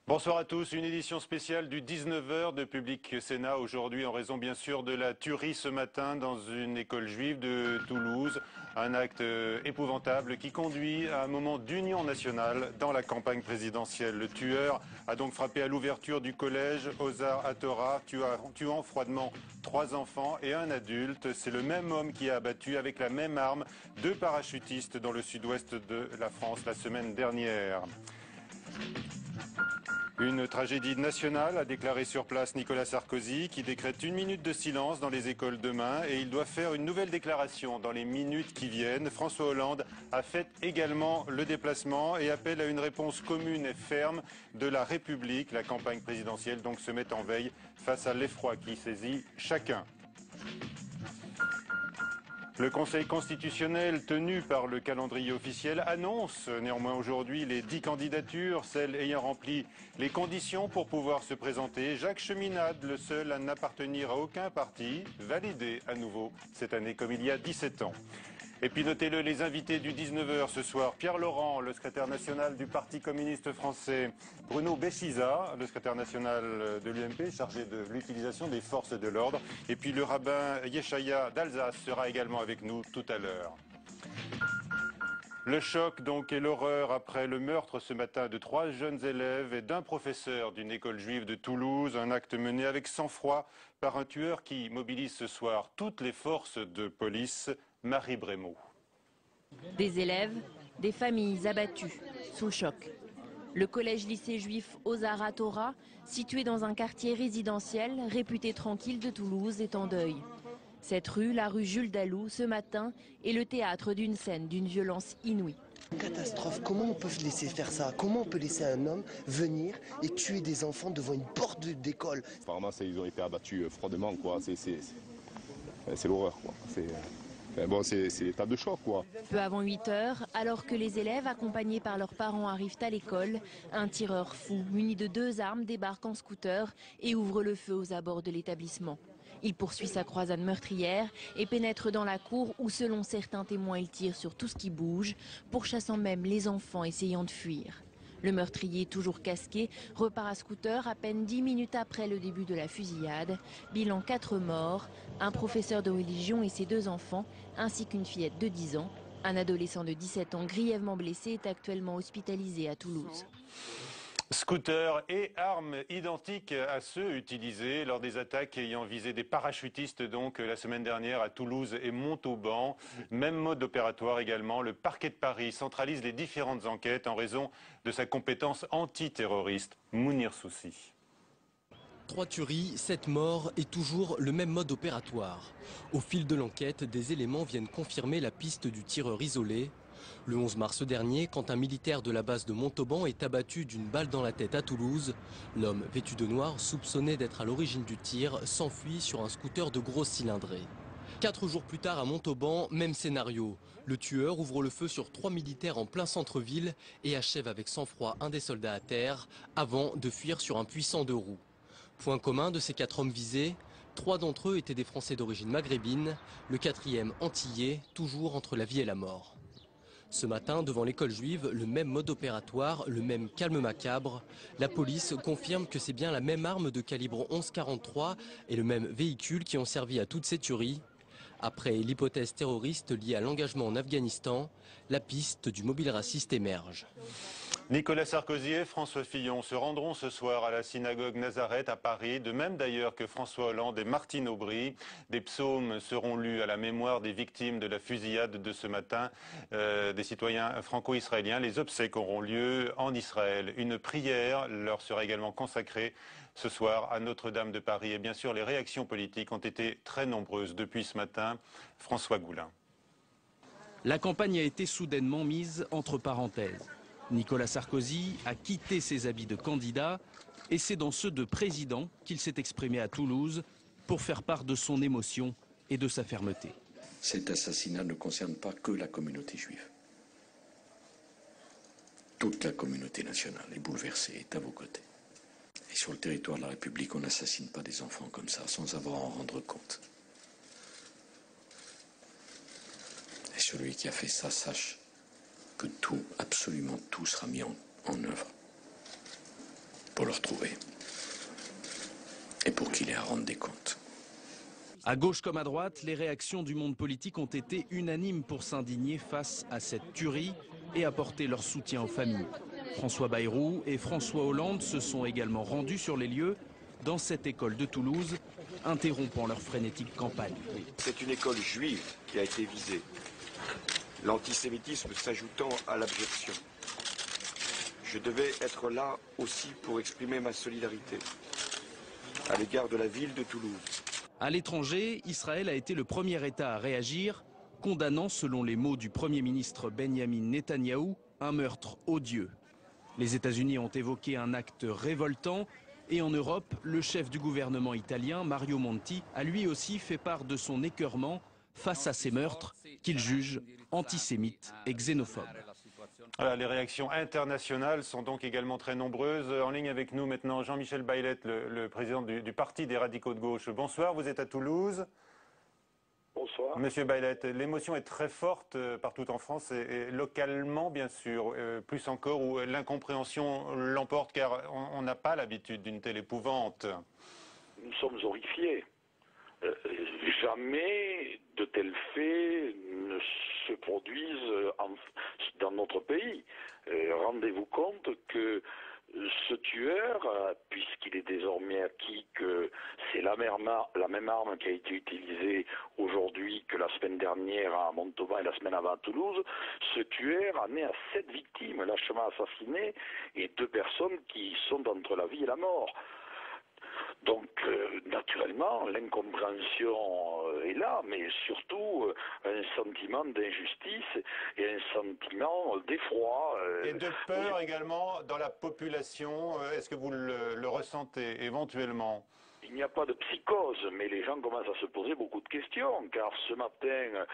Bonsoir à tous, une édition spéciale du 19h de Public Sénat aujourd'hui en raison bien sûr de la tuerie ce matin dans une école juive de Toulouse. Un acte épouvantable qui conduit à un moment d'union nationale dans la campagne présidentielle. Le tueur a donc frappé à l'ouverture du collège Ozar Hatorah, tuant froidement 3 enfants et un adulte. C'est le même homme qui a abattu avec la même arme 2 parachutistes dans le sud-ouest de la France la semaine dernière. Une tragédie nationale, a déclaré sur place Nicolas Sarkozy, qui décrète 1 minute de silence dans les écoles demain et il doit faire une nouvelle déclaration dans les minutes qui viennent. François Hollande a fait également le déplacement et appelle à une réponse commune et ferme de la République. La campagne présidentielle donc se met en veille face à l'effroi qui saisit chacun. Le Conseil constitutionnel, tenu par le calendrier officiel, annonce néanmoins aujourd'hui les 10 candidatures, celles ayant rempli les conditions pour pouvoir se présenter. Jacques Cheminade, le seul à n'appartenir à aucun parti, validé à nouveau cette année comme il y a 17 ans. Et puis notez-le, les invités du 19h ce soir, Pierre Laurent, le secrétaire national du Parti communiste français, Bruno Béchiza, le secrétaire national de l'UMP, chargé de l'utilisation des forces de l'ordre, et puis le rabbin Yeshaya d'Alsace sera également avec nous tout à l'heure. Le choc donc et l'horreur après le meurtre ce matin de 3 jeunes élèves et d'un professeur d'une école juive de Toulouse, un acte mené avec sang-froid par un tueur qui mobilise ce soir toutes les forces de police. Marie Brémaud. Des élèves, des familles abattues, sous le choc. Le collège-lycée juif Ozar Hatorah, situé dans un quartier résidentiel réputé tranquille de Toulouse, est en deuil. Cette rue, la rue Jules Dalou, ce matin, est le théâtre d'une scène d'une violence inouïe. Catastrophe, comment on peut laisser faire ça? Comment on peut laisser un homme venir et tuer des enfants devant une porte d'école? Apparemment, ils ont été abattus froidement, quoi. C'est l'horreur, quoi. C'est l'état de choc, quoi. Peu avant 8 heures, alors que les élèves accompagnés par leurs parents arrivent à l'école, un tireur fou, muni de 2 armes, débarque en scooter et ouvre le feu aux abords de l'établissement. Il poursuit sa croisade meurtrière et pénètre dans la cour où, selon certains témoins, il tire sur tout ce qui bouge, pourchassant même les enfants essayant de fuir. Le meurtrier, toujours casqué, repart à scooter à peine 10 minutes après le début de la fusillade. Bilan 4 morts, un professeur de religion et ses 2 enfants, ainsi qu'une fillette de 10 ans. Un adolescent de 17 ans grièvement blessé est actuellement hospitalisé à Toulouse. Scooters et armes identiques à ceux utilisés lors des attaques ayant visé des parachutistes donc la semaine dernière à Toulouse et Montauban. Même mode opératoire également. Le parquet de Paris centralise les différentes enquêtes en raison de sa compétence antiterroriste. Mounir Soussi. 3 tueries, 7 morts et toujours le même mode opératoire. Au fil de l'enquête, des éléments viennent confirmer la piste du tireur isolé. Le 11 mars dernier, quand un militaire de la base de Montauban est abattu d'une balle dans la tête à Toulouse, l'homme vêtu de noir, soupçonné d'être à l'origine du tir, s'enfuit sur un scooter de grosse cylindrée. 4 jours plus tard à Montauban, même scénario. Le tueur ouvre le feu sur 3 militaires en plein centre-ville et achève avec sang-froid un des soldats à terre avant de fuir sur un puissant 2 roues. Point commun de ces 4 hommes visés, 3 d'entre eux étaient des Français d'origine maghrébine, le 4e antillais, toujours entre la vie et la mort. Ce matin, devant l'école juive, le même mode opératoire, le même calme macabre. La police confirme que c'est bien la même arme de calibre 11,43 et le même véhicule qui ont servi à toutes ces tueries. Après l'hypothèse terroriste liée à l'engagement en Afghanistan, la piste du mobile raciste émerge. Nicolas Sarkozy et François Fillon se rendront ce soir à la synagogue Nazareth à Paris, de même d'ailleurs que François Hollande et Martine Aubry. Des psaumes seront lus à la mémoire des victimes de la fusillade de ce matin, des citoyens franco-israéliens. Les obsèques auront lieu en Israël. Une prière leur sera également consacrée ce soir à Notre-Dame de Paris. Et bien sûr, les réactions politiques ont été très nombreuses depuis ce matin. François Goulin. La campagne a été soudainement mise entre parenthèses. Nicolas Sarkozy a quitté ses habits de candidat et c'est dans ceux de président qu'il s'est exprimé à Toulouse pour faire part de son émotion et de sa fermeté. Cet assassinat ne concerne pas que la communauté juive. Toute la communauté nationale est bouleversée, est à vos côtés. Et sur le territoire de la République, on n'assassine pas des enfants comme ça sans avoir à en rendre compte. Et celui qui a fait ça sache que tout, absolument tout sera mis en œuvre pour le retrouver et pour qu'il ait à rendre des comptes. À gauche comme à droite, les réactions du monde politique ont été unanimes pour s'indigner face à cette tuerie et apporter leur soutien aux familles. François Bayrou et François Hollande se sont également rendus sur les lieux dans cette école de Toulouse, interrompant leur frénétique campagne. C'est une école juive qui a été visée, l'antisémitisme s'ajoutant à l'abjection. Je devais être là aussi pour exprimer ma solidarité à l'égard de la ville de Toulouse. À l'étranger, Israël a été le premier État à réagir, condamnant, selon les mots du Premier ministre Benjamin Netanyahou, un meurtre odieux. Les États-Unis ont évoqué un acte révoltant et en Europe, le chef du gouvernement italien, Mario Monti, a lui aussi fait part de son écœurement face à ces meurtres qu'il juge antisémites et xénophobes. Voilà, les réactions internationales sont donc également très nombreuses. En ligne avec nous maintenant Jean-Michel Baillet, le président du Parti des radicaux de gauche. Bonsoir, vous êtes à Toulouse. Bonsoir. Monsieur Baillet, l'émotion est très forte partout en France et localement bien sûr, plus encore où l'incompréhension l'emporte car on n'a pas l'habitude d'une telle épouvante. Nous sommes horrifiés. Jamais de tels faits ne se produisent dans notre pays. Rendez-vous compte que ce tueur, puisqu'il est désormais acquis que c'est la même arme qui a été utilisée aujourd'hui que la semaine dernière à Montauban et la semaine avant à Toulouse, ce tueur en est à 7 victimes lâchement assassinées et 2 personnes qui sont entre la vie et la mort. Donc, naturellement, l'incompréhension est là, mais surtout un sentiment d'injustice et un sentiment d'effroi. Et de peur également dans la population. Est-ce que vous le ressentez éventuellement ? Il n'y a pas de psychose, mais les gens commencent à se poser beaucoup de questions, car ce matin,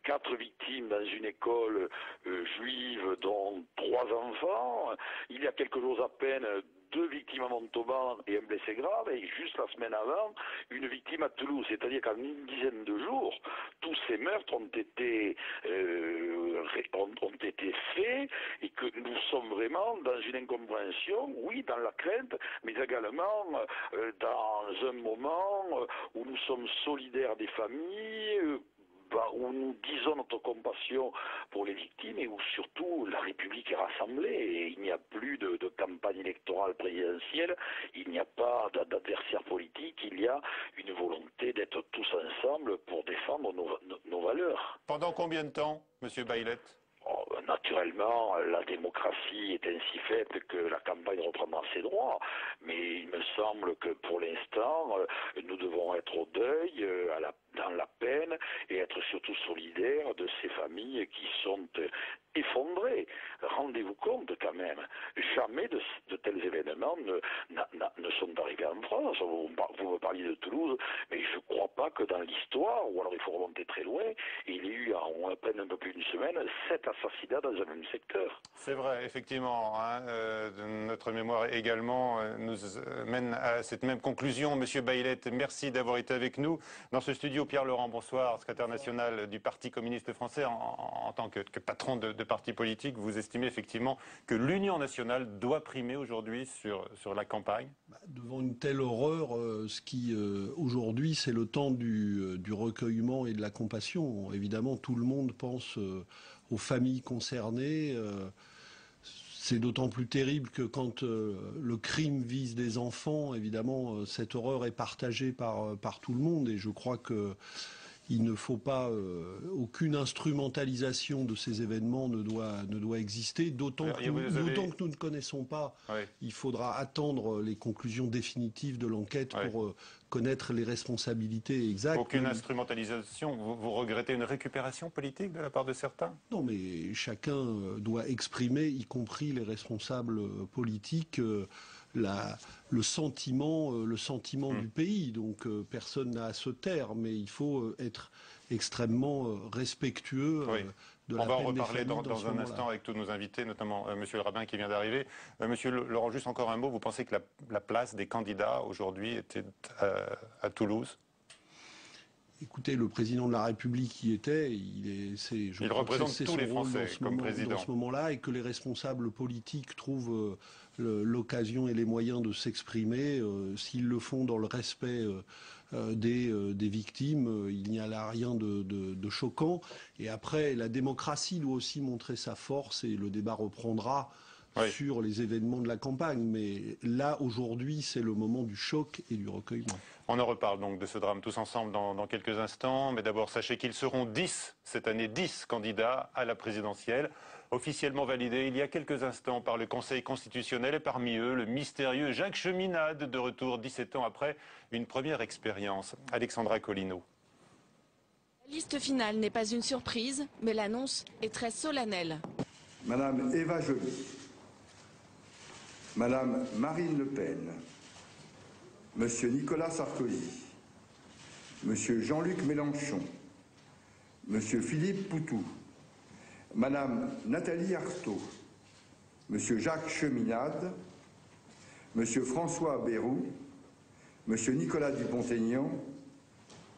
4 victimes dans une école juive, dont 3 enfants. Il y a quelques jours à peine, 2 victimes à Montauban et un blessé grave, et juste la semaine avant, une victime à Toulouse. C'est-à-dire qu'en une dizaine de jours, tous ces meurtres ont été faits, et que nous sommes vraiment dans une incompréhension, oui, dans la crainte, mais également dans un moment où nous sommes solidaires des familles, où nous disons notre compassion pour les victimes et où surtout la République est rassemblée et il n'y a plus de campagne électorale présidentielle, il n'y a pas d'adversaire politique, il y a une volonté d'être tous ensemble pour défendre nos valeurs. Pendant combien de temps, Monsieur Baillet ? Naturellement, la démocratie est ainsi faite que la campagne reprendra ses droits, mais il me semble que pour l'instant, nous devons être au deuil, dans la peine, et être surtout solidaires de ces familles qui sont effondrées. Rendez-vous compte quand même, jamais de tels événements ne sont arrivés en France. Vous me parliez de Toulouse, mais je ne crois pas que dans l'histoire, ou alors il faut remonter très loin, il y a eu en à peine un peu plus d'une semaine 7 assassinats dans un même secteur. C'est vrai, effectivement. Notre mémoire également nous mène à cette même conclusion. Monsieur Baillet, merci d'avoir été avec nous dans ce studio. Pierre Laurent, bonsoir, secrétaire national du Parti communiste français. En tant que patron de parti politique, vous estimez effectivement que l'union nationale doit primer aujourd'hui sur la campagne ? Devant une telle horreur, aujourd'hui, c'est le temps du recueillement et de la compassion. Évidemment, tout le monde pense aux familles concernées. C'est d'autant plus terrible que quand le crime vise des enfants, évidemment, cette horreur est partagée par tout le monde. Et je crois qu'il ne faut pas, aucune instrumentalisation de ces événements ne doit exister. D'autant que nous ne connaissons pas, il faudra attendre les conclusions définitives de l'enquête pour connaître les responsabilités exactes. Aucune instrumentalisation. Vous regrettez une récupération politique de la part de certains ? Non, mais chacun doit exprimer, y compris les responsables politiques, le sentiment du pays. Donc personne n'a à se taire, mais il faut être extrêmement respectueux de la peine des familles. On va en reparler dans un instant avec tous nos invités, notamment Monsieur le rabbin qui vient d'arriver. Monsieur Laurent, juste encore un mot. Vous pensez que la place des candidats aujourd'hui était à Toulouse ? Écoutez, le président de la République y était, il représente tous les Français comme président. Dans ce moment-là, et que les responsables politiques trouvent l'occasion et les moyens de s'exprimer. S'ils le font dans le respect des victimes, il n'y a là rien de choquant. Et après, la démocratie doit aussi montrer sa force et le débat reprendra sur les événements de la campagne. Mais là, aujourd'hui, c'est le moment du choc et du recueillement. On en reparle donc de ce drame tous ensemble dans quelques instants. Mais d'abord, sachez qu'ils seront 10, cette année, 10 candidats à la présidentielle, officiellement validés il y a quelques instants par le Conseil constitutionnel. Et parmi eux, le mystérieux Jacques Cheminade, de retour 17 ans après une première expérience. Alexandra Collineau. La liste finale n'est pas une surprise, mais l'annonce est très solennelle. Madame Eva Joly, Madame Marine Le Pen, Monsieur Nicolas Sarkozy, Monsieur Jean-Luc Mélenchon, Monsieur Philippe Poutou, Madame Nathalie Arthaud, Monsieur Jacques Cheminade, Monsieur François Bayrou, Monsieur Nicolas Dupont-Aignan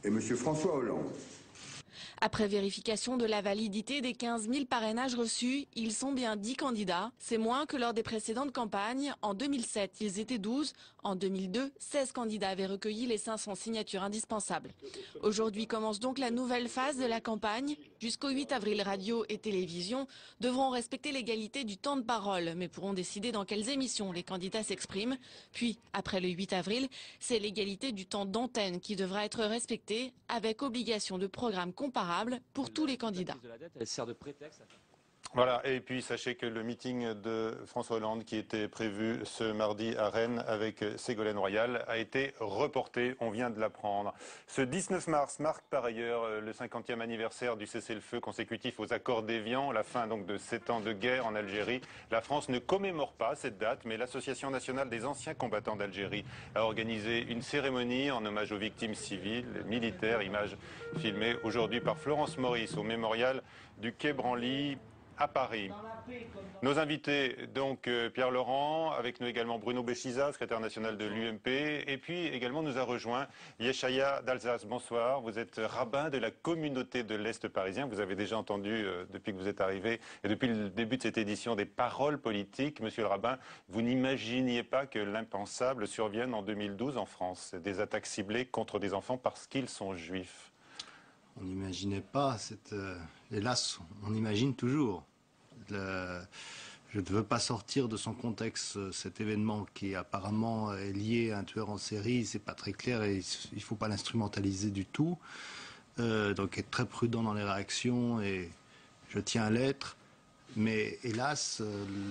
et Monsieur François Hollande. Après vérification de la validité des 15 000 parrainages reçus, ils sont bien 10 candidats. C'est moins que lors des précédentes campagnes. En 2007, ils étaient 12. En 2002, 16 candidats avaient recueilli les 500 signatures indispensables. Aujourd'hui commence donc la nouvelle phase de la campagne. Jusqu'au 8 avril, radio et télévision devront respecter l'égalité du temps de parole, mais pourront décider dans quelles émissions les candidats s'expriment. Puis, après le 8 avril, c'est l'égalité du temps d'antenne qui devra être respectée, avec obligation de programme comparable pour tous les candidats. Voilà, et puis sachez que le meeting de François Hollande qui était prévu ce mardi à Rennes avec Ségolène Royal a été reporté, on vient de l'apprendre. Ce 19 mars marque par ailleurs le 50e anniversaire du cessez-le-feu consécutif aux accords d'Évian, la fin donc de 7 ans de guerre en Algérie. La France ne commémore pas cette date, mais l'Association nationale des anciens combattants d'Algérie a organisé une cérémonie en hommage aux victimes civiles, militaires, images filmées aujourd'hui par Florence Maurice au mémorial du Quai Branly à Paris. Nos invités, donc Pierre Laurent, avec nous également Bruno Béchiza, secrétaire national de l'UMP, et puis également nous a rejoint Yeshaya d'Alsace. Bonsoir, vous êtes rabbin de la communauté de l'Est parisien. Vous avez déjà entendu, depuis que vous êtes arrivé, et depuis le début de cette édition, des paroles politiques. Monsieur le rabbin, vous n'imaginiez pas que l'impensable survienne en 2012 en France, des attaques ciblées contre des enfants parce qu'ils sont juifs. On n'imaginait pas, hélas, on imagine toujours. Je ne veux pas sortir de son contexte cet événement qui apparemment est lié à un tueur en série, c'est pas très clair et il ne faut pas l'instrumentaliser du tout. Donc être très prudent dans les réactions et je tiens à l'être. Mais hélas,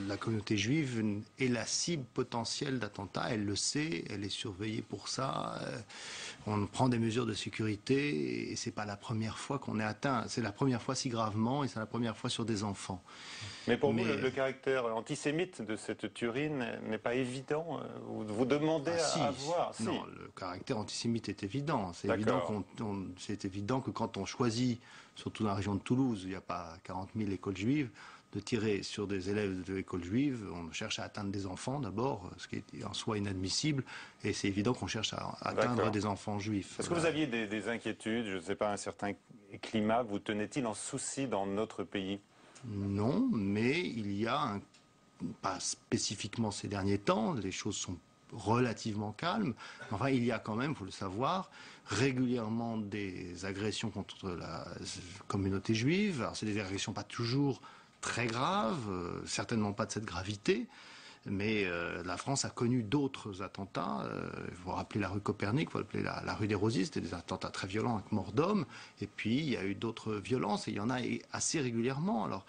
la communauté juive est la cible potentielle d'attentats, elle le sait, elle est surveillée pour ça. On prend des mesures de sécurité et c'est pas la première fois qu'on est atteint. C'est la première fois si gravement et c'est la première fois sur des enfants. Mais pour vous, le caractère antisémite de cette tuerie n'est pas évident. Vous demandez à voir. Si. Non, le caractère antisémite est évident. C'est évident que quand on choisit, surtout dans la région de Toulouse, où il n'y a pas 40 000 écoles juives, de tirer sur des élèves de l'école juive, on cherche à atteindre des enfants d'abord, ce qui est en soi inadmissible, et c'est évident qu'on cherche à atteindre des enfants juifs. Est-ce que vous aviez des inquiétudes, je ne sais pas, un certain climat, vous tenait-il en souci dans notre pays? Non, mais il y a, pas spécifiquement ces derniers temps, les choses sont relativement calmes, enfin il y a quand même, il faut le savoir, régulièrement des agressions contre la communauté juive. Alors c'est des agressions pas toujours très grave, certainement pas de cette gravité, mais la France a connu d'autres attentats. Il faut rappeler la rue Copernic, il faut rappeler la rue des Rosiers, c'était des attentats très violents avec mort d'hommes, et puis il y a eu d'autres violences, et il y en a assez régulièrement. Alors,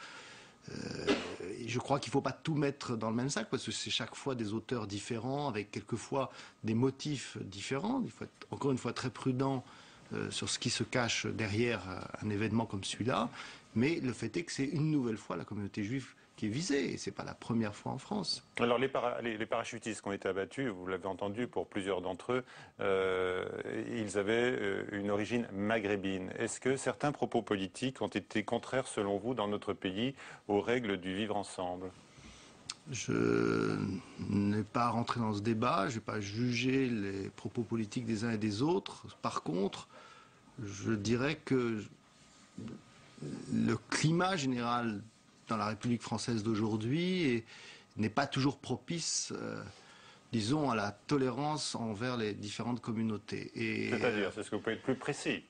je crois qu'il ne faut pas tout mettre dans le même sac, parce que c'est chaque fois des auteurs différents, avec quelquefois des motifs différents. Il faut être encore une fois très prudent sur ce qui se cache derrière un événement comme celui-là. Mais le fait est que c'est une nouvelle fois la communauté juive qui est visée, et ce n'est pas la première fois en France. Alors les parachutistes qui ont été abattus, vous l'avez entendu, pour plusieurs d'entre eux, ils avaient une origine maghrébine. Est-ce que certains propos politiques ont été contraires, selon vous, dans notre pays, aux règles du vivre ensemble? Je n'ai pas rentré dans ce débat, je ne vais pas juger les propos politiques des uns et des autres. Par contre, je dirais que le climat général dans la République française d'aujourd'hui n'est pas toujours propice, disons, à la tolérance envers les différentes communautés. C'est-à-dire, c'est ce que vous pouvez être plus précis.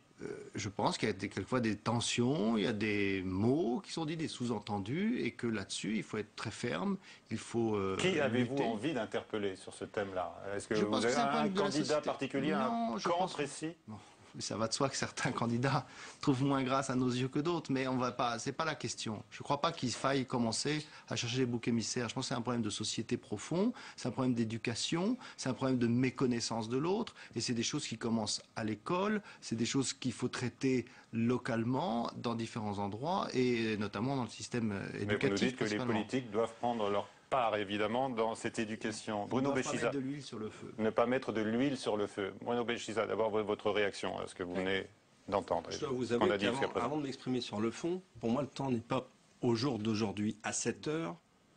Je pense qu'il y a quelquefois des tensions, il y a des mots qui sont dits, des sous-entendus, et que là-dessus, il faut être très ferme, il faut Qui avez-vous lutter. envie d'interpeller sur ce thème-là? Est-ce que Je vous pense que avez c'est un un problème de la candidat société. particulier, Non, un je camp pense- précis? Bon, ça va de soi que certains candidats trouvent moins grâce à nos yeux que d'autres, mais on va pas. C'est pas la question. Je ne crois pas qu'il faille commencer à chercher des boucs émissaires. Je pense que c'est un problème de société profond, c'est un problème d'éducation, c'est un problème de méconnaissance de l'autre, et c'est des choses qui commencent à l'école, c'est des choses qu'il faut traiter localement dans différents endroits, et notamment dans le système Mais éducatif. vous nous dites que les principalement. politiques doivent prendre leur part, évidemment, dans cette éducation. Bruno On ne doit pas Bechiza, mettre de l'huile sur le feu. ne pas mettre de l'huile sur le feu. Bruno Bechiza, d'abord votre réaction à ce que vous venez d'entendre. Je dois vous ce qu'on a avouer dit jusqu'à qu'avant présent. avant de m'exprimer sur le fond, pour moi, le temps n'est pas au jour d'aujourd'hui, à 7 heures,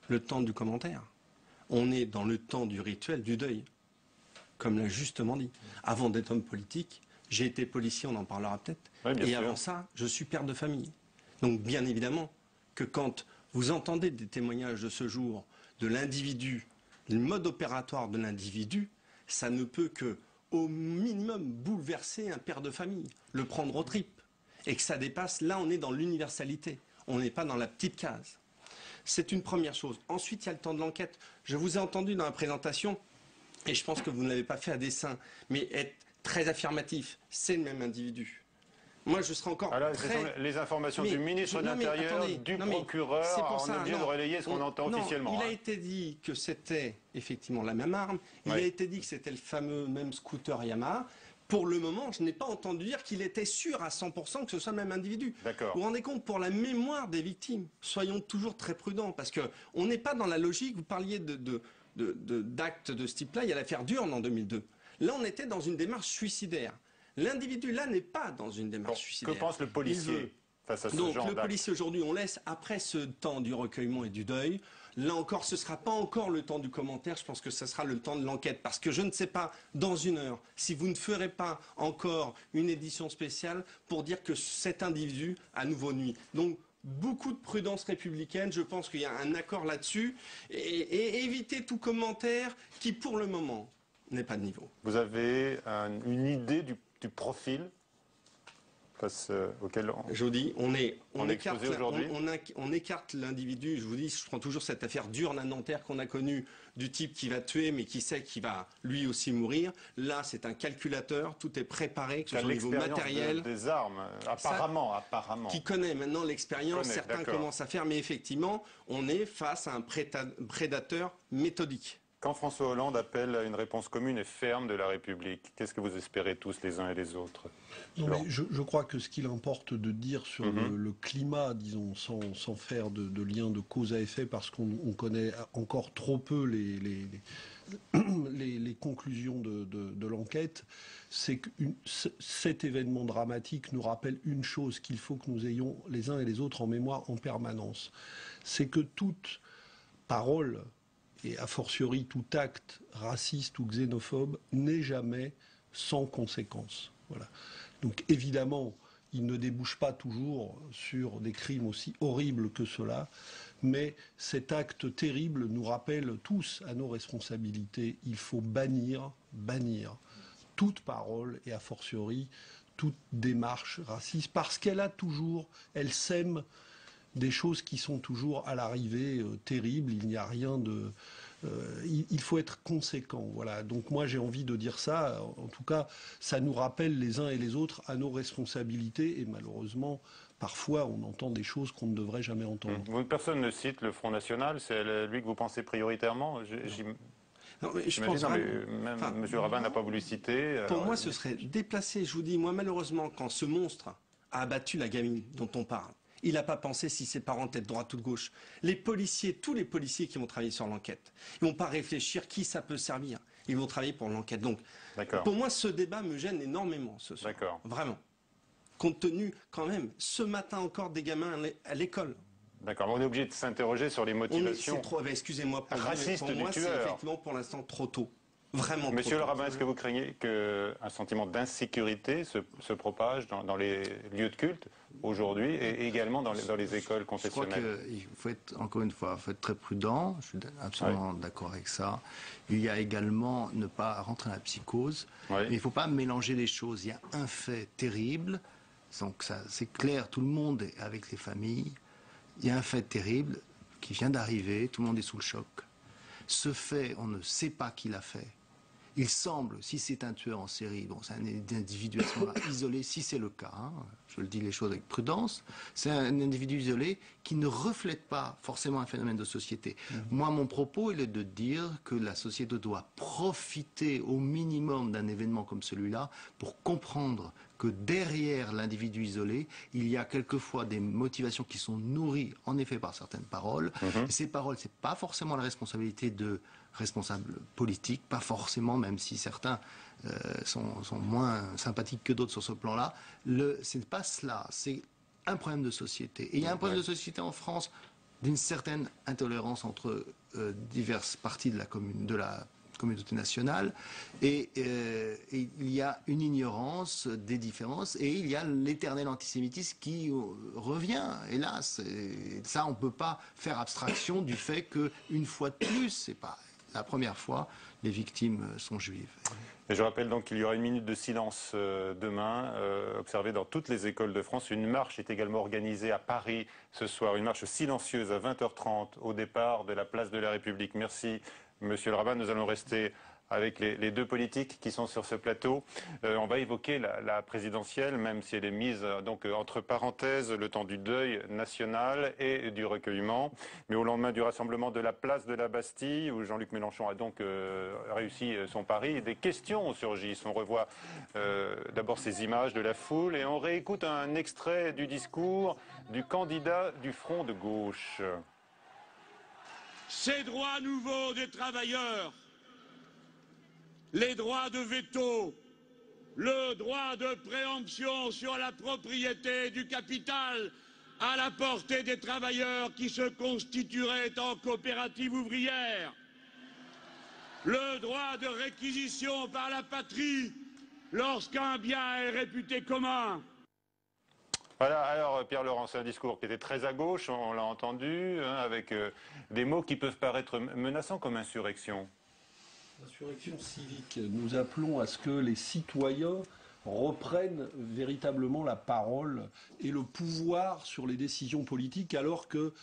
le temps du commentaire. On est dans le temps du rituel, du deuil, comme l'a justement dit. Avant d'être homme politique, j'ai été policier, on en parlera peut-être. Oui, bien et sûr. avant ça, je suis père de famille. Donc bien évidemment que quand vous entendez des témoignages de ce jour de l'individu, le mode opératoire de l'individu, ça ne peut que, au minimum, bouleverser un père de famille, le prendre aux tripes. Et que ça dépasse, là on est dans l'universalité, on n'est pas dans la petite case. C'est une première chose. Ensuite, il y a le temps de l'enquête. Je vous ai entendu dans la présentation, et je pense que vous ne l'avez pas fait à dessein, mais être très affirmatif, c'est le même individu. Moi, je serai encore Alors, ce très... sont les informations du ministre de Non, mais l'Intérieur, attendez, du non, mais procureur, c'est pour on ça, est obligé de non. relayer ce qu'on entend Non, officiellement. il a hein. été dit que c'était effectivement la même arme. Il Oui. a été dit que c'était le fameux même scooter Yamaha. Pour le moment, je n'ai pas entendu dire qu'il était sûr à 100% que ce soit le même individu. D'accord. Vous vous rendez compte, pour la mémoire des victimes, soyons toujours très prudents, parce qu'on n'est pas dans la logique, vous parliez d'actes de ce type-là, il y a l'affaire Durne en 2002. Là, on était dans une démarche suicidaire. L'individu, là, n'est pas dans une démarche Que suicidaire. pense le Il veut- policier face à ce Donc genre le d'acte? policier aujourd'hui, on laisse après ce temps du recueillement et du deuil. Là encore, ce ne sera pas encore le temps du commentaire, je pense que ce sera le temps de l'enquête. Parce que je ne sais pas, dans une heure, si vous ne ferez pas encore une édition spéciale pour dire que cet individu a nouveau nuit. Donc beaucoup de prudence républicaine, je pense qu'il y a un accord là-dessus. Et éviter tout commentaire qui, pour le moment, n'est pas de niveau. Vous avez une idée du profil face auquel Je vous dis, on est écarte, exposé aujourd'hui. on écarte l'individu. Je vous dis, je prends toujours cette affaire Durne à Nanterre qu'on a connue, du type qui va tuer, mais qui sait qu'il va lui aussi mourir. Là, c'est un calculateur, tout est préparé, que ce Qui a soit au niveau l'expérience matériel. des armes, apparemment. Qui connaît maintenant l'expérience, Connaît, certains d'accord. commencent à faire, mais effectivement, on est face à un prédateur méthodique. Quand François Hollande appelle à une réponse commune et ferme de la République, qu'est-ce que vous espérez tous les uns et les autres? Non, mais je crois que ce qu'il importe de dire sur le climat, disons, sans faire de lien de cause à effet, parce qu'on connaît encore trop peu les conclusions de l'enquête, c'est que cet événement dramatique nous rappelle une chose qu'il faut que nous ayons les uns et les autres en mémoire en permanence. C'est que toute parole, et a fortiori tout acte raciste ou xénophobe, n'est jamais sans conséquence. Voilà. Donc évidemment, il ne débouche pas toujours sur des crimes aussi horribles que cela, mais cet acte terrible nous rappelle tous à nos responsabilités. Il faut bannir toute parole et a fortiori toute démarche raciste, parce elle sème des choses qui sont toujours à l'arrivée terribles. Il n'y a rien de... il faut être conséquent. Voilà. Donc moi j'ai envie de dire ça. En tout cas, ça nous rappelle les uns et les autres à nos responsabilités. Et malheureusement, parfois, on entend des choses qu'on ne devrait jamais entendre. Personne ne cite le Front National. C'est lui que vous pensez prioritairement? Non, mais je pense même M. Rabin n'a pas voulu citer. Pour moi, ce serait déplacé. Je vous dis, moi, malheureusement, quand ce monstre a abattu la gamine dont on parle, il n'a pas pensé si ses parents étaient de droite ou de gauche. Les policiers, tous les policiers qui vont travailler sur l'enquête, ils ne vont pas réfléchir qui ça peut servir. Ils vont travailler pour l'enquête. Donc, pour moi, ce débat me gêne énormément ce soir. Vraiment. Compte tenu, quand même, ce matin encore, des gamins à l'école. D'accord, on est obligé de s'interroger sur les motivations Excusez-moi, racistes pour moi, du c'est tueur. effectivement pour l'instant trop tôt. vraiment. Monsieur le rabbin, est-ce que vous craignez qu'un sentiment d'insécurité se propage dans les lieux de culte aujourd'hui et également dans les écoles confessionnelles? Je crois qu'il faut être, encore une fois, faut être très prudent. Je suis absolument d'accord avec ça. Il y a également ne pas rentrer dans la psychose. Mais il ne faut pas mélanger les choses. Il y a un fait terrible. Donc ça, c'est clair, tout le monde est avec les familles. Il y a un fait terrible qui vient d'arriver. Tout le monde est sous le choc. Ce fait, on ne sait pas qui l'a fait. Il semble, si c'est un tueur en série, bon, c'est un individu à ce moment-là isolé, si c'est le cas, hein, je le dis les choses avec prudence, c'est un individu isolé qui ne reflète pas forcément un phénomène de société. Moi, mon propos, il est de dire que la société doit profiter au minimum d'un événement comme celui-là pour comprendre que derrière l'individu isolé, il y a quelquefois des motivations qui sont nourries, en effet, par certaines paroles. Et ces paroles, c'est pas forcément la responsabilité de responsables politiques, pas forcément, même si certains sont moins sympathiques que d'autres sur ce plan-là. C'est pas cela, c'est un problème de société. Et il y a un problème de société en France d'une certaine intolérance entre diverses parties de la communauté nationale, et il y a une ignorance des différences, et il y a l'éternel antisémitisme qui revient, hélas. Et ça, on ne peut pas faire abstraction du fait qu'une fois de plus, c'est pas la première fois, les victimes sont juives. Et je rappelle donc qu'il y aura une minute de silence demain, observée dans toutes les écoles de France. Une marche est également organisée à Paris ce soir, une marche silencieuse à 20h30 au départ de la place de la République. Merci, monsieur le rabbin. Nous allons rester avec les deux politiques qui sont sur ce plateau. On va évoquer la présidentielle, même si elle est mise donc entre parenthèses le temps du deuil national et du recueillement. Mais au lendemain du rassemblement de la place de la Bastille, où Jean-Luc Mélenchon a donc réussi son pari, des questions surgissent. On revoit d'abord ces images de la foule et on réécoute un extrait du discours du candidat du Front de gauche. Ces droits nouveaux des travailleurs, les droits de veto, le droit de préemption sur la propriété du capital à la portée des travailleurs qui se constitueraient en coopérative ouvrière, le droit de réquisition par la patrie lorsqu'un bien est réputé commun. Voilà, alors Pierre Laurent, c'est un discours qui était très à gauche, on l'a entendu, hein, avec des mots qui peuvent paraître menaçants comme insurrection. Insurrection civique. Nous appelons à ce que les citoyens reprennent véritablement la parole et le pouvoir sur les décisions politiques, alors que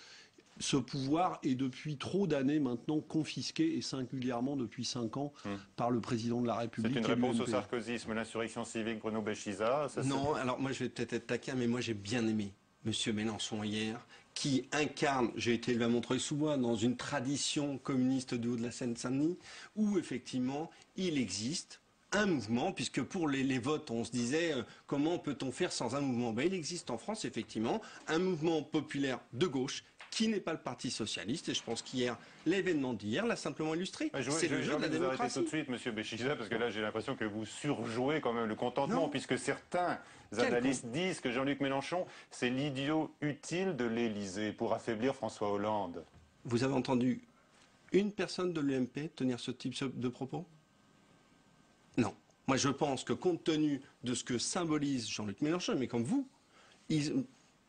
ce pouvoir est depuis trop d'années maintenant confisqué, et singulièrement depuis 5 ans, par le président de la République. C'est une réponse au sarkozysme, l'insurrection civique, Bruno Béchiza. Non, alors moi je vais peut-être être taquin, mais moi j'ai bien aimé Monsieur Mélenchon hier, qui incarne, j'ai été élevé à Montreuil-sous-Bois, dans une tradition communiste du haut de la Seine-Saint-Denis, où effectivement il existe un mouvement, puisque pour les votes, on se disait comment peut-on faire sans un mouvement? Ben, il existe en France effectivement un mouvement populaire de gauche qui n'est pas le Parti socialiste, et je pense qu'hier, l'événement d'hier l'a simplement illustré. C'est le jeu de la démocratie. Tout de suite, monsieur Béchiza, parce que là j'ai l'impression que vous surjouez quand même le contentement, puisque certains analystes disent que Jean-Luc Mélenchon, c'est l'idiot utile de l'Élysée pour affaiblir François Hollande. Vous avez entendu une personne de l'UMP tenir ce type de propos? Non. Moi je pense que compte tenu de ce que symbolise Jean-Luc Mélenchon, mais comme vous,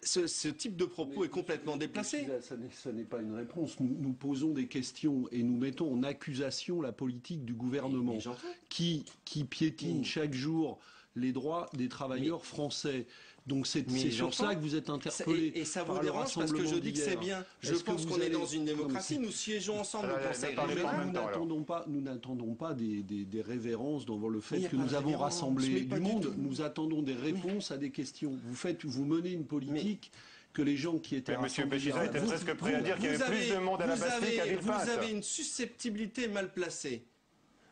ce type de propos est complètement déplacé. Ça n'est pas une réponse. Nous posons des questions et nous mettons en accusation la politique du gouvernement qui piétine chaque jour les droits des travailleurs français. Donc c'est sur ça que vous êtes interpellé. Et ça vous dérange parce que je dis que c'est bien. Je pense qu'on est dans une démocratie, nous siégeons ensemble au Conseil régional. Nous n'attendons pas des révérences devant le fait que nous avons rassemblé du monde. Nous attendons des réponses à des questions. Vous menez une politique que les gens qui étaient rassemblés... Monsieur Béchiza était presque prêt à dire qu'il y avait plus de monde à la Bastille qu'à Villepinte. Vous avez une susceptibilité mal placée.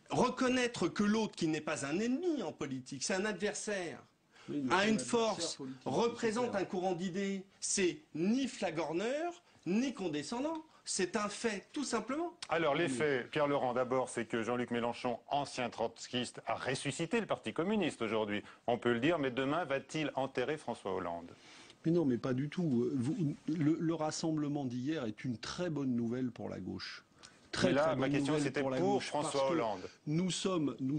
Reconnaître que l'autre, qui n'est pas un ennemi en politique, c'est un adversaire, a une force, représente un courant d'idées, c'est ni flagorneur, ni condescendant. C'est un fait, tout simplement. Alors, les faits, Pierre Laurent, d'abord, c'est que Jean-Luc Mélenchon, ancien trotskiste, a ressuscité le Parti communiste aujourd'hui. On peut le dire, mais demain, va-t-il enterrer François Hollande? Mais non, mais pas du tout. Le rassemblement d'hier est une très bonne nouvelle pour la gauche. très, Mais là, très bonne ma question, nouvelle c'était la pour gauche, François parce que Hollande. Nous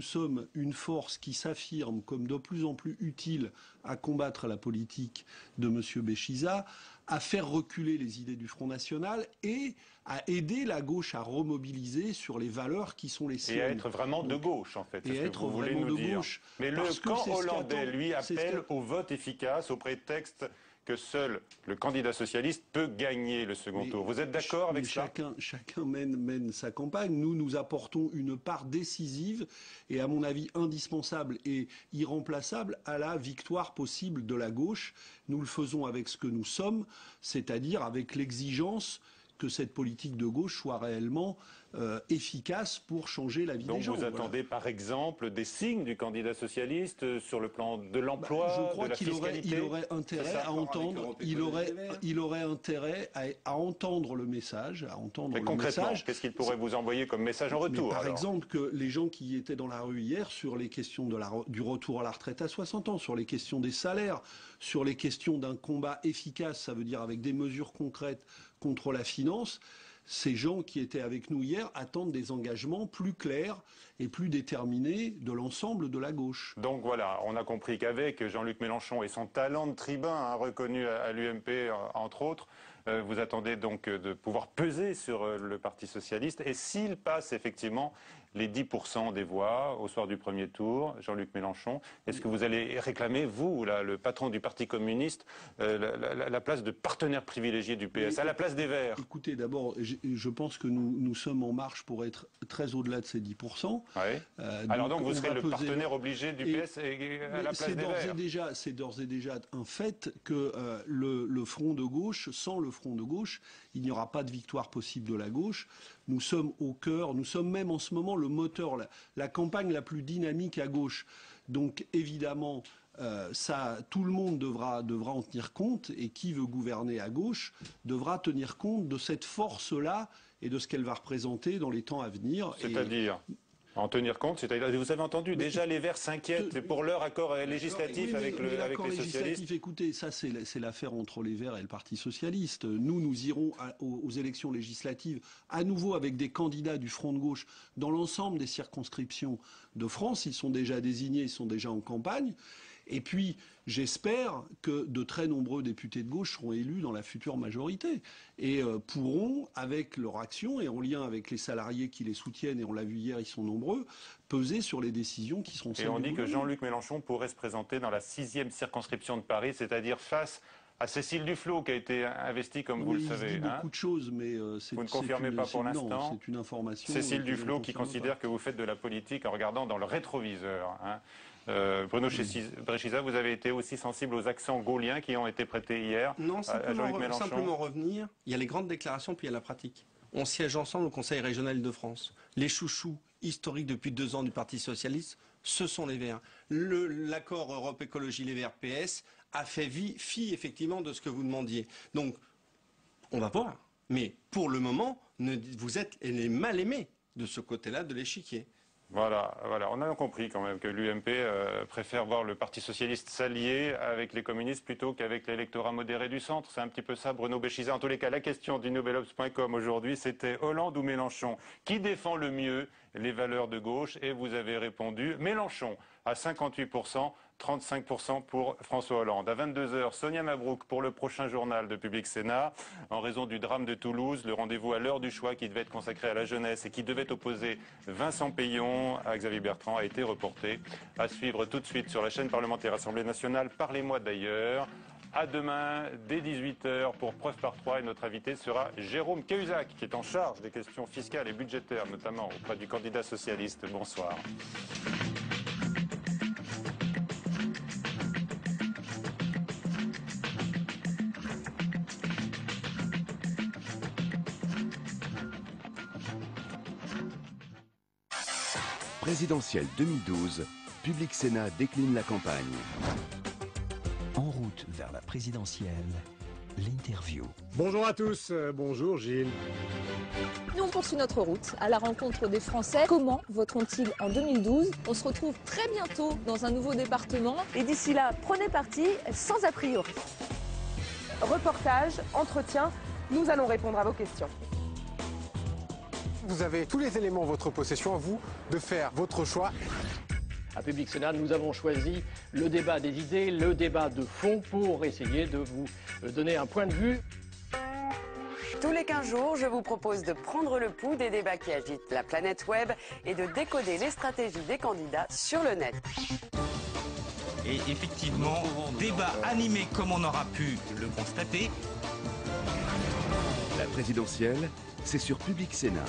sommes une force qui s'affirme comme de plus en plus utile à combattre la politique de M. Béchiza, à faire reculer les idées du Front National et à aider la gauche à remobiliser sur les valeurs qui sont les siennes. Et à être vraiment de gauche, en fait. Et C'est ce que être vous voulez vraiment nous de dire. gauche. Mais le Parce que camp c'est ce hollandais, qu'attend- lui, c'est ce appelle que- au vote efficace, au prétexte que seul le candidat socialiste peut gagner le second tour. Vous êtes d'accord avec ça? Chacun mène sa campagne. Nous apportons une part décisive et, à mon avis, indispensable et irremplaçable à la victoire possible de la gauche. Nous le faisons avec ce que nous sommes, c'est-à-dire avec l'exigence que cette politique de gauche soit réellement efficace pour changer la vie des gens. Donc vous attendez par exemple des signes du candidat socialiste sur le plan de l'emploi, je crois de la fiscalité. il aurait intérêt à entendre, il aurait intérêt à entendre le message, Mais concrètement, qu'est-ce qu'il pourrait vous envoyer comme message en retour? Par exemple, que les gens qui étaient dans la rue hier sur les questions du retour à la retraite à 60 ans, sur les questions des salaires, sur les questions d'un combat efficace, ça veut dire avec des mesures concrètes contre la finance, ces gens qui étaient avec nous hier attendent des engagements plus clairs et plus déterminés de l'ensemble de la gauche. Donc voilà, on a compris qu'avec Jean-Luc Mélenchon et son talent de tribun reconnu à l'UMP, entre autres, vous attendez donc de pouvoir peser sur le Parti socialiste. Et s'il passe effectivement les 10% des voix au soir du premier tour, Jean-Luc Mélenchon, est-ce que vous allez réclamer, vous, là, le patron du Parti communiste, la place de partenaire privilégié du PS, à la place des Verts? Écoutez, d'abord, je pense que nous sommes en marche pour être très au-delà de ces 10%. Ouais. Alors donc vous serez le partenaire obligé du PS à la place des Verts? C'est d'ores et déjà un fait que le front de gauche, sans le front de gauche, il n'y aura pas de victoire possible de la gauche. Nous sommes au cœur, nous sommes même en ce moment le moteur, la campagne la plus dynamique à gauche. Donc évidemment, tout le monde devra en tenir compte, et qui veut gouverner à gauche devra tenir compte de cette force-là et de ce qu'elle va représenter dans les temps à venir. C'est-à-dire en tenir compte, c'est-à-dire, vous avez entendu, déjà les Verts s'inquiètent pour leur accord législatif avec les socialistes. Écoutez, ça c'est l'affaire entre les Verts et le Parti socialiste. Nous irons aux élections législatives à nouveau avec des candidats du Front de gauche dans l'ensemble des circonscriptions de France. Ils sont déjà désignés, ils sont déjà en campagne. Et puis, j'espère que de très nombreux députés de gauche seront élus dans la future majorité et pourront, avec leur action et en lien avec les salariés qui les soutiennent, et on l'a vu hier, ils sont nombreux, peser sur les décisions qui seront celles du gouvernement. Et on dit que Jean-Luc Mélenchon pourrait se présenter dans la 6e circonscription de Paris, c'est-à-dire face à Cécile Duflot, qui a été investie, comme vous le savez. Il dit beaucoup de choses, mais vous ne confirmez pas pour l'instant. C'est une information. Cécile Duflot qui considère que vous faites de la politique en regardant dans le rétroviseur. Bruno Béchiza, vous avez été aussi sensible aux accents gauliens qui ont été prêtés hier à Jean-Luc Mélenchon? Simplement revenir, il y a les grandes déclarations, puis il y a la pratique. On siège ensemble au Conseil régional de France. Les chouchous historiques depuis 2 ans du Parti socialiste, ce sont les Verts. L'accord Europe Écologie Les Verts PS a fait fi effectivement de ce que vous demandiez. Donc, on va voir. Mais pour le moment, vous êtes les mal aimés de ce côté-là de l'échiquier. Voilà, on a compris quand même que l'UMP préfère voir le Parti socialiste s'allier avec les communistes plutôt qu'avec l'électorat modéré du centre. C'est un petit peu ça, Bruno Béchiza. En tous les cas, la question du nouvelobs.com aujourd'hui, c'était Hollande ou Mélenchon? Qui défend le mieux les valeurs de gauche? Et vous avez répondu Mélenchon à 58%. 35% pour François Hollande. À 22h, Sonia Mabrouk pour le prochain journal de Public Sénat. En raison du drame de Toulouse, le rendez-vous à l'heure du choix qui devait être consacré à la jeunesse et qui devait opposer Vincent Payon à Xavier Bertrand a été reporté. À suivre tout de suite sur la chaîne parlementaire Assemblée nationale. Parlez-moi d'ailleurs. À demain, dès 18h, pour Preuve par 3. Et notre invité sera Jérôme Cahuzac, qui est en charge des questions fiscales et budgétaires, notamment auprès du candidat socialiste. Bonsoir. Présidentielle 2012, Public Sénat décline la campagne. En route vers la présidentielle, l'interview. Bonjour à tous, bonjour Gilles. Nous, on poursuit notre route à la rencontre des Français. Comment voteront-ils en 2012? On se retrouve très bientôt dans un nouveau département. Et d'ici là, prenez parti sans a priori. Reportage, entretien, nous allons répondre à vos questions. Vous avez tous les éléments en votre possession, à vous de faire votre choix. À Public Sénat, nous avons choisi le débat des idées, le débat de fond pour essayer de vous donner un point de vue. Tous les 15 jours, je vous propose de prendre le pouls des débats qui agitent la planète web et de décoder les stratégies des candidats sur le net. Et effectivement, débat animé comme on aura pu le constater. La présidentielle, c'est sur Public Sénat.